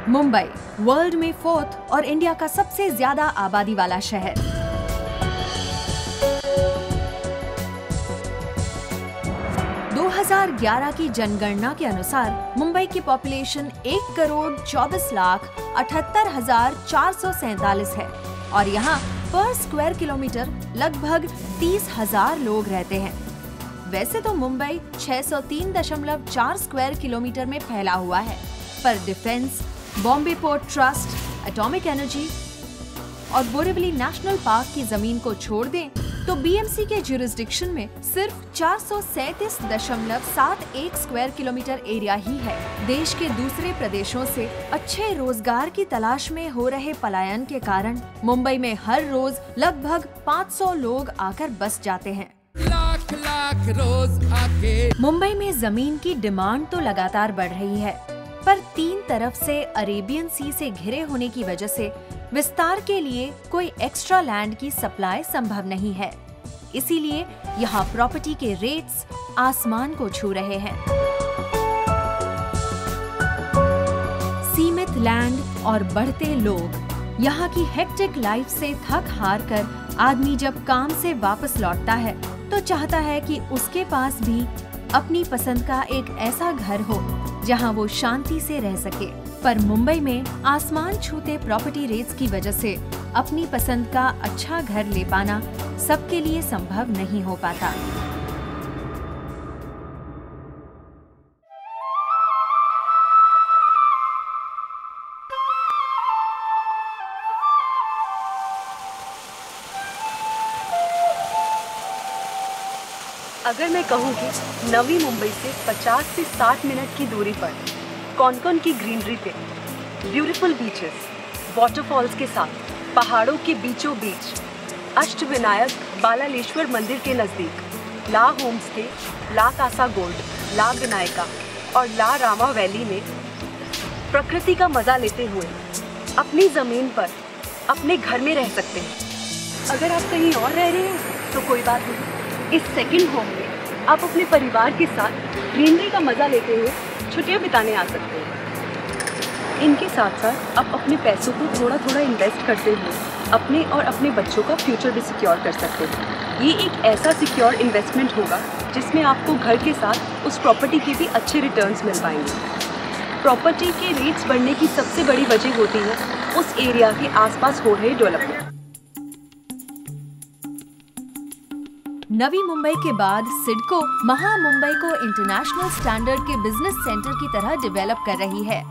Mumbai world में 4th और India का सबसे ज्यादा आबादी वाला शहर। दो 2011 की जनगणना के अनुसार मुंबई की पॉपुलेशन 1,64,78,447 है और यहाँ पर स्क्वायर किलोमीटर लगभग 30,000 लोग रहते हैं। वैसे तो मुंबई 603.4 स्क्वायर किलोमीटर में फैला हुआ है, पर defence, Bombay port trust, atomic energy और बोरीवली नेशनल पार्क की जमीन को छोड़ दें तो बीएमसी के ज्यूरिसडिक्शन में सिर्फ 437.71 स्क्वायर किलोमीटर एरिया ही है। देश के दूसरे प्रदेशों से अच्छे रोजगार की तलाश में हो रहे पलायन के कारण मुंबई में हर रोज लगभग 500 लोग आकर बस जाते हैं। लाख रोज आके मुंबई में जमीन की डिमांड तो लगातार बढ़ रही है, पर तीन तरफ से अरेबियन सी से घिरे होने की वजह से विस्तार के लिए कोई एक्स्ट्रा लैंड की सप्लाई संभव नहीं है। इसीलिए यहाँ प्रॉपर्टी के रेट्स आसमान को छू रहे हैं। सीमित लैंड और बढ़ते लोग, यहाँ की हेक्टिक लाइफ से थक हार कर आदमी जब काम से वापस लौटता है तो चाहता है कि उसके पास भी अपनी पसंद का एक ऐसा घर हो जहां वो शांति से रह सके। पर मुंबई में आसमान छूते प्रॉपर्टी रेट्स की वजह से अपनी पसंद का अच्छा घर ले पाना सबके लिए संभव नहीं हो पाता। अगर मैं कहूँ कि नवी मुंबई से 50 से 60 मिनट की दूरी पर कौन-कौन की ग्रीनरी पे ब्यूटीफुल बीचेस, वाटरफॉल्स के साथ पहाड़ों के बीचों बीच अष्टविनायक बालालेश्वर मंदिर के नज़दीक ला होमस्टे, ला कासा गोल्ड, ला विनायका और ला रामा वैली में प्रकृति का मज़ा लेते हुए अपनी ज़मीन पर अपने घर में रह सकते हैं। अगर आप कहीं और रह रहे हैं तो कोई बात नहीं, इस सेकंड होम में आप अपने परिवार के साथ ग्रीनरी का मज़ा लेते हुए छुट्टियां बिताने आ सकते हैं। इनके साथ साथ आप अपने पैसों को थोड़ा थोड़ा इन्वेस्ट करते हुए अपने और अपने बच्चों का फ्यूचर भी सिक्योर कर सकते हैं। ये एक ऐसा सिक्योर इन्वेस्टमेंट होगा जिसमें आपको घर के साथ उस प्रॉपर्टी के भी अच्छे रिटर्न्स मिल पाएंगे। प्रॉपर्टी के रेट्स बढ़ने की सबसे बड़ी वजह होती है उस एरिया के आसपास हो रहे डेवलपमेंट। नवी मुंबई के बाद सिडको महा मुंबई को इंटरनेशनल स्टैंडर्ड के बिजनेस सेंटर की तरह डेवलप कर रही है।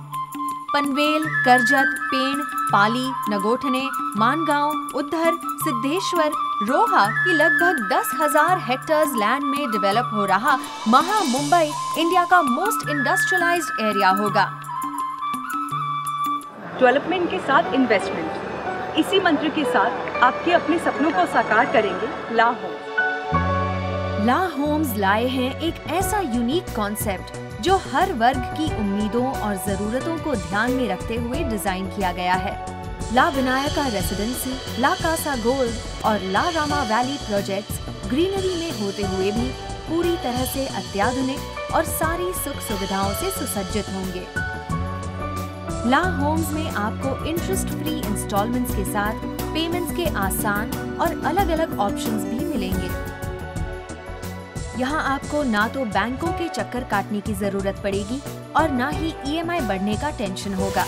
पनवेल, करजत, पेण, पाली, नगोठने, मानगांव, उद्धर, सिद्धेश्वर, रोहा की लगभग 10,000 हेक्टेयर्स लैंड में डेवलप हो रहा महा मुंबई इंडिया का मोस्ट इंडस्ट्रियलाइज्ड एरिया होगा। डेवलपमेंट के साथ इन्वेस्टमेंट, इसी मंत्र के साथ आपके अपने सपनों को साकार करेंगे ला होम्स। ला होम्स लाए हैं एक ऐसा यूनिक कॉन्सेप्ट जो हर वर्ग की उम्मीदों और जरूरतों को ध्यान में रखते हुए डिजाइन किया गया है। ला विनायका रेसिडेंसी, ला कासा गोल्ड और ला रामा वैली प्रोजेक्ट्स ग्रीनरी में होते हुए भी पूरी तरह से अत्याधुनिक और सारी सुख सुविधाओं से सुसज्जित होंगे। ला होम्स में आपको इंटरेस्ट फ्री इंस्टॉलमेंट्स के साथ पेमेंट्स के आसान और अलग अलग ऑप्शंस भी मिलेंगे। यहाँ आपको ना तो बैंकों के चक्कर काटने की जरूरत पड़ेगी और ना ही ईएमआई बढ़ने का टेंशन होगा।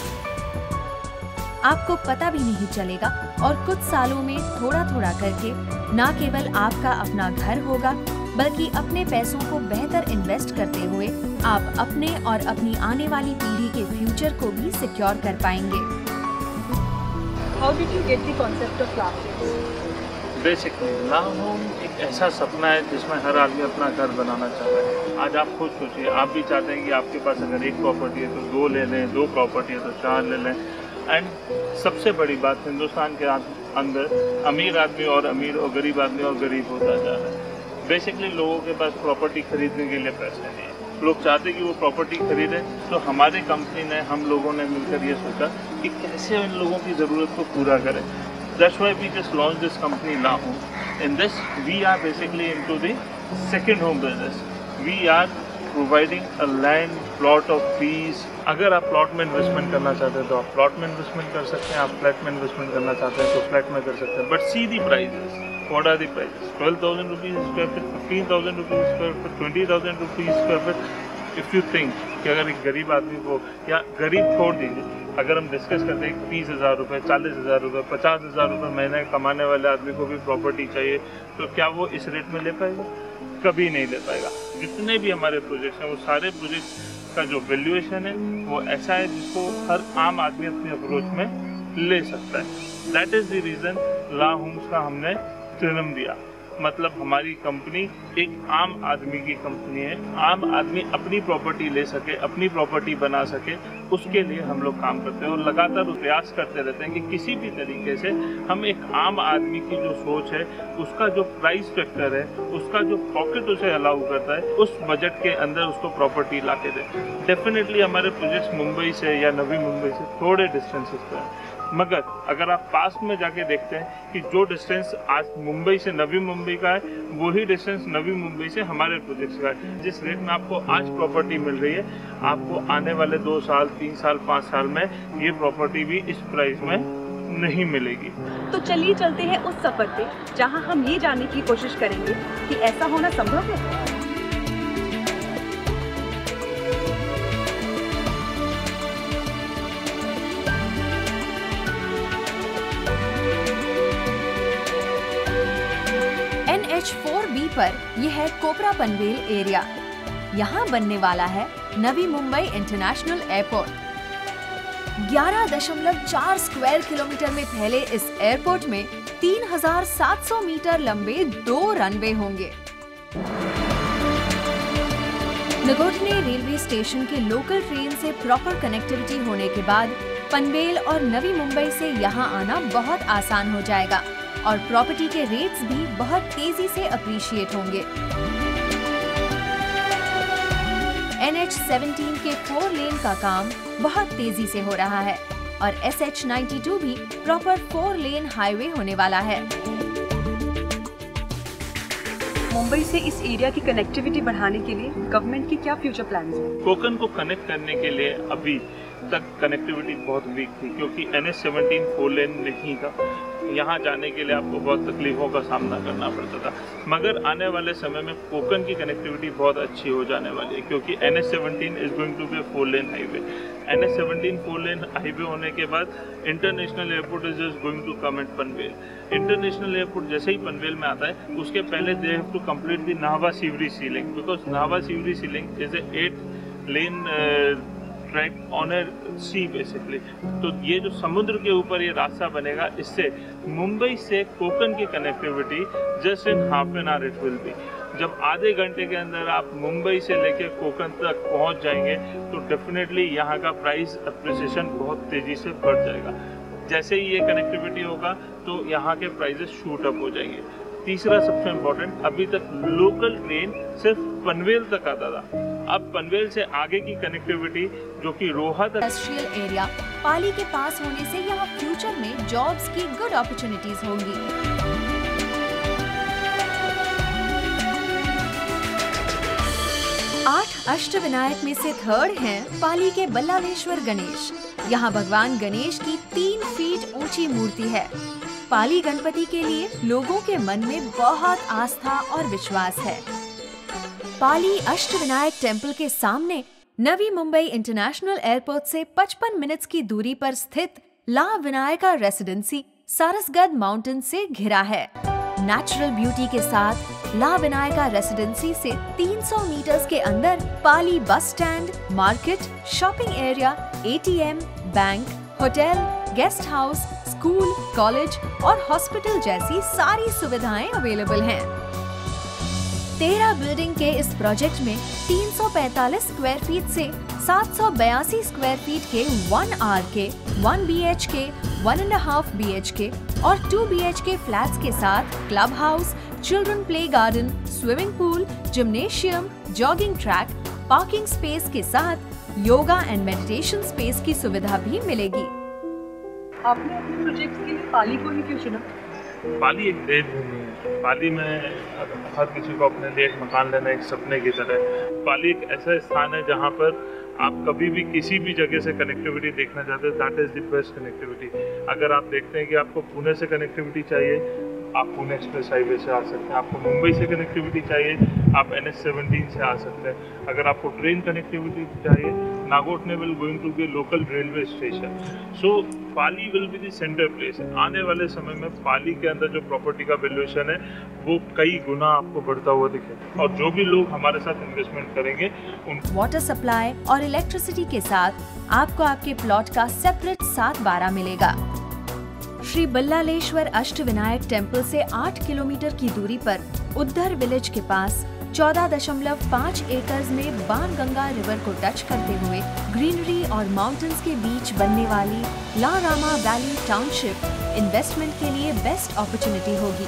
आपको पता भी नहीं चलेगा और कुछ सालों में थोड़ा थोड़ा करके ना केवल आपका अपना घर होगा बल्कि अपने पैसों को बेहतर इन्वेस्ट करते हुए आप अपने और अपनी आने वाली पीढ़ी के फ्यूचर को भी सिक्योर कर पाएंगे। How did you get the concept of La Homes? Basically La Home एक ऐसा सपना है जिसमें हर आदमी अपना घर बनाना चाहता है। आज आप खुद सोचिए, आप भी चाहते हैं कि आपके पास अगर एक प्रॉपर्टी है तो 2 ले लें, 2 प्रॉपर्टी है तो 4 ले लें। एंड सबसे बड़ी बात, हिंदुस्तान के अंदर अमीर आदमी और अमीर और गरीब आदमी और गरीब होता जा रहा है। बेसिकली लोगों के पास प्रॉपर्टी खरीदने के लिए पैसे नहीं है। लोग चाहते कि वो प्रॉपर्टी खरीदें, तो हमारी कंपनी ने, हम लोगों ने मिलकर ये सोचा कि कैसे इन लोगों की ज़रूरत को पूरा करें। That's why we just launched this company La Home. In this, we are basically into the second home business. We are providing a land plot of peace. अगर आप प्लॉट में इन्वेस्टमेंट करना चाहते हैं तो आप प्लॉट में इन्वेस्टमेंट कर सकते हैं, आप फ्लैट में इन्वेस्टमेंट करना चाहते हैं तो फ्लैट में कर सकते हैं। But see the prices, what are the prices? 12,000 rupees square feet, 15,000 rupees square feet, 20,000 rupees square feet. If you think कि अगर एक गरीब आदमी को, या गरीब छोड़ दीजिए, अगर हम डिस्कस करते हैं 30,000 रुपये, 40,000 रुपये, 50,000 रुपये महीने कमाने वाले आदमी को भी प्रॉपर्टी चाहिए, तो क्या वो इस रेट में ले पाएगा? कभी नहीं ले पाएगा। जितने भी हमारे प्रोजेक्ट्स हैं वो सारे प्रोजेक्ट्स का जो वैल्यूएशन है वो ऐसा है जिसको हर आम आदमी अपनी अप्रोच में ले सकता है। That is the reason La Homes का हमने जन्म दिया। मतलब हमारी कंपनी एक आम आदमी की कंपनी है। आम आदमी अपनी प्रॉपर्टी ले सके, अपनी प्रॉपर्टी बना सके, उसके लिए हम लोग काम करते हैं और लगातार प्रयास करते रहते हैं कि किसी भी तरीके से हम एक आम आदमी की जो सोच है, उसका जो प्राइस फैक्टर है, उसका जो पॉकेट उसे अलाउ करता है, उस बजट के अंदर उसको प्रॉपर्टी ला के दें। डेफिनेटली हमारे प्रोजेक्ट्स मुंबई से या नवी मुंबई से थोड़े डिस्टेंसेस पर हैं, मगर अगर आप पास में जाके देखते हैं कि जो डिस्टेंस आज मुंबई से नवी मुंबई का है, वही डिस्टेंस नवी मुंबई से हमारे प्रोजेक्ट्स का है। जिस रेट में आपको आज प्रॉपर्टी मिल रही है, आपको आने वाले 2 साल, 3 साल, 5 साल में ये प्रॉपर्टी भी इस प्राइस में नहीं मिलेगी। तो चलिए चलते हैं उस सफर पे जहां हम ये जानने की कोशिश करेंगे कि ऐसा होना संभव है। NH4B पर यह है कोपरा पनवेल एरिया। यहाँ बनने वाला है Navi Mumbai international airport. 11.4 square kilometre में फैले इस एयरपोर्ट में 3,700 मीटर लंबे 2 रनवे होंगे। नगोटने रेलवे स्टेशन के लोकल ट्रेन से प्रॉपर कनेक्टिविटी होने के बाद पनवेल और नवी मुंबई से यहाँ आना बहुत आसान हो जाएगा और प्रॉपर्टी के रेट्स भी बहुत तेजी से अप्रिशिएट होंगे। NH17 के 4 लेन का काम बहुत तेजी से हो रहा है और SH92 भी प्रॉपर 4 लेन हाईवे होने वाला है। मुंबई से इस एरिया की कनेक्टिविटी बढ़ाने के लिए गवर्नमेंट की क्या फ्यूचर प्लान्स हैं? कोकन को कनेक्ट करने के लिए अभी तक कनेक्टिविटी बहुत वीक थी, क्योंकि NH17 4 लेन नहीं था। यहाँ जाने के लिए आपको बहुत तकलीफों का सामना करना पड़ता था, मगर आने वाले समय में कोकन की कनेक्टिविटी बहुत अच्छी हो जाने वाली है, क्योंकि NH17 is going to be 4 lane highway. NH17 4 lane highway होने के बाद international airport is just going to come at Panvel. International airport जैसे ही पनवेल में आता है, उसके पहले they have to complete the Nhava Sheva sea link, because Nhava Sheva sea link is a 8 lane track on a sea basically. तो ये जो समुद्र के ऊपर ये रास्ता बनेगा, इससे मुंबई से कोकन की connectivity just in half an hour it will be. जब आधे घंटे के अंदर आप मुंबई से लेकर कोकन तक पहुंच जाएंगे तो डेफिनेटली यहाँ का प्राइस अप्रिसिएशन बहुत तेज़ी से बढ़ जाएगा। जैसे ही ये कनेक्टिविटी होगा तो यहाँ के प्राइजेस शूट अप हो जाएंगे। तीसरा सबसे इम्पोर्टेंट, अभी तक लोकल ट्रेन सिर्फ पनवेल तक आता था, अब पनवेल से आगे की कनेक्टिविटी जो कि रोहा तक। इंडस्ट्रियल एरिया पाली के पास होने से यहाँ फ्यूचर में जॉब्स की गुड अपॉर्चुनिटीज होंगी। 8 अष्टविनायक में से थर्ड हैं पाली के बल्लालेश्वर गणेश। यहाँ भगवान गणेश की 3 फीट ऊंची मूर्ति है। पाली गणपति के लिए लोगों के मन में बहुत आस्था और विश्वास है। पाली अष्टविनायक टेम्पल के सामने नवी मुंबई इंटरनेशनल एयरपोर्ट से 55 मिनट्स की दूरी पर स्थित ला विनायका रेसिडेंसी सारसगढ़ माउंटेन से घिरा है। नेचुरल ब्यूटी के साथ ला विनायका रेसिडेंसी से 300 मीटर्स के अंदर Pali bus stand, market, shopping area, ATM, bank, hotel, guest house, school, college और हॉस्पिटल जैसी सारी सुविधाएं अवेलेबल हैं। 13 बिल्डिंग के इस प्रोजेक्ट में 345 स्क्वायर फीट से 782 स्क्वायर फीट के 1 RK, 1 BHK, 1.5 BHK और 2 BHK फ्लैट्स के साथ club house, children play garden, swimming pool, gymnasium, jogging track, parking space के साथ योगा एंड मेडिटेशन स्पेस की सुविधा भी मिलेगी। आपने अपने प्रोजेक्ट्स के लिए पाली को ही क्यों चुना? पाली एक देवभूमि है। पाली में हर किसी को अपने लिए एक मकान लेना एक सपने की तरह है। पाली एक ऐसा स्थान है जहाँ पर आप कभी भी किसी भी जगह से कनेक्टिविटी देखना चाहते हैं, that is the best connectivity. अगर आप देखते हैं कि आपको पुणे से कनेक्टिविटी चाहिए, आप पुणे एक्सप्रेस हाईवे से आ सकते हैं। आपको मुंबई से कनेक्टिविटी चाहिए, आप NH17 से आ सकते हैं। अगर आपको ट्रेन कनेक्टिविटी चाहिए, Nagothane will going to be local railway station. So Pali will be the centre place. आने वाले समय में पाली के अंदर जो प्रॉपर्टी का वैल्यूएशन है वो कई गुना आपको बढ़ता हुआ दिखेगा, और जो भी लोग हमारे साथ इन्वेस्टमेंट करेंगे उन वाटर सप्लाई और इलेक्ट्रिसिटी के साथ आपको आपके प्लॉट का सेपरेट 7/12 मिलेगा। श्री बल्लालेश्वर अष्टविनायक टेम्पल से 8 किलोमीटर की दूरी पर उद्धर विलेज के पास 14.5 एकर्स में बाणगंगा रिवर को टच करते हुए ग्रीनरी और माउंटेन्स के बीच बनने वाली ला रामा वैली टाउनशिप इन्वेस्टमेंट के लिए बेस्ट अपॉर्चुनिटी होगी।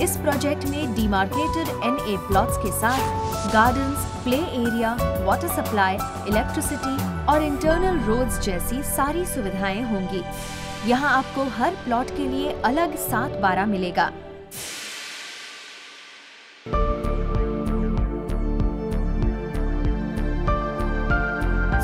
इस प्रोजेक्ट में डिमार्केटेड NA प्लॉट्स के साथ gardens, play area, water supply, electricity और इंटरनल रोड्स जैसी सारी सुविधाएं होंगी। यहाँ आपको हर प्लॉट के लिए अलग 7/12 मिलेगा।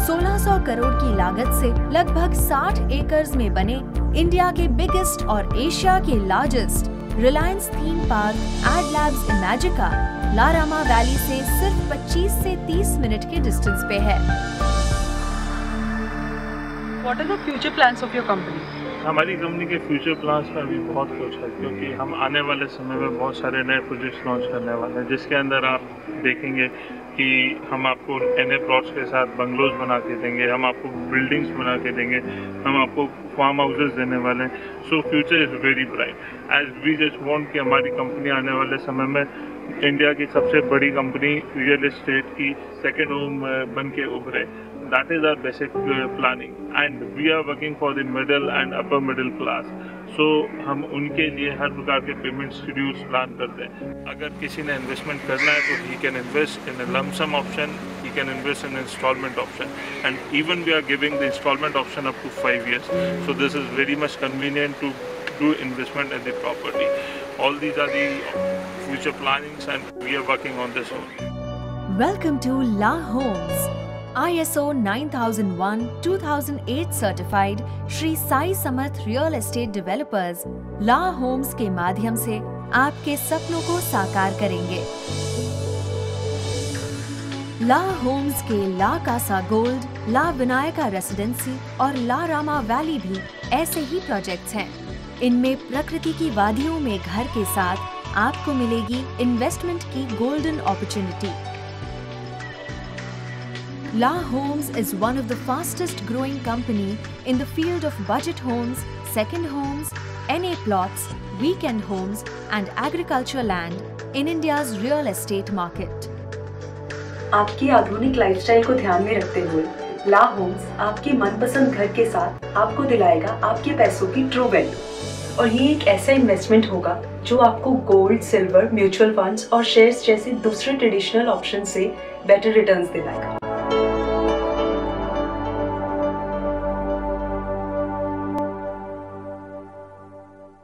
₹1600 करोड़ की लागत से लगभग 60 एकर्स में बने इंडिया के बिगेस्ट और एशिया के largest Reliance theme park Adlabs Imagica La Rama valley से सिर्फ 25 से 30 मिनट के डिस्टेंस पे है। What are the future plans of your company? हमारी कंपनी के फ्यूचर प्लान्स में अभी बहुत कुछ है, क्योंकि हम आने वाले समय में बहुत सारे नए प्रोजेक्ट्स लॉन्च करने वाले हैं, जिसके अंदर आप देखेंगे कि हम आपको NA प्लॉट्स के साथ बंगलोज बना के देंगे, हम आपको बिल्डिंग्स बना के देंगे, हम आपको फार्म हाउसेस देने वाले हैं। So future is very bright. As we just want कि हमारी कंपनी आने वाले समय में इंडिया की सबसे बड़ी कंपनी रियल एस्टेट की सेकेंड होम बन के उभरे। That is our basic planning, and we are working for the middle and upper middle class. So हम उनके लिए हर प्रकार के पेमेंट शेड्यूल्स प्लान करते हैं। अगर किसी ने इन्वेस्टमेंट करना है तो he can invest in a lump sum option, he can invest in installment option, and even we are giving the installment option up to 5 years. So this is very much convenient to do investment in the property. All these are the future plannings, and we are working on this only. Welcome to La Homes, ISO 9001-2008 certified Shri Sai Samarth real estate developers La Homes के माध्यम से आपके सपनों को साकार करेंगे। ला Homes के ला Kasa gold, ला Vinayaka residency और ला रामा वैली भी ऐसे ही प्रोजेक्ट्स हैं। इनमें प्रकृति की वादियों में घर के साथ आपको मिलेगी इन्वेस्टमेंट की golden opportunity. La Homes is one of the fastest growing company in the field of budget homes, second homes, NA plots, weekend homes and agricultural land in India's real estate market. आपकी आधुनिक lifestyle को ध्यान में रखते हुए ला Holmes आपके मनपसंद घर के साथ आपको दिलाएगा आपके पैसों की ट्रू वैल्यू। और ये एक ऐसा इन्वेस्टमेंट होगा जो आपको गोल्ड, सिल्वर, म्यूचुअल फंड्स और शेयर्स जैसे दूसरे ट्रेडिशनल ऑप्शन से बेटर रिटर्न्स दिलाएगा।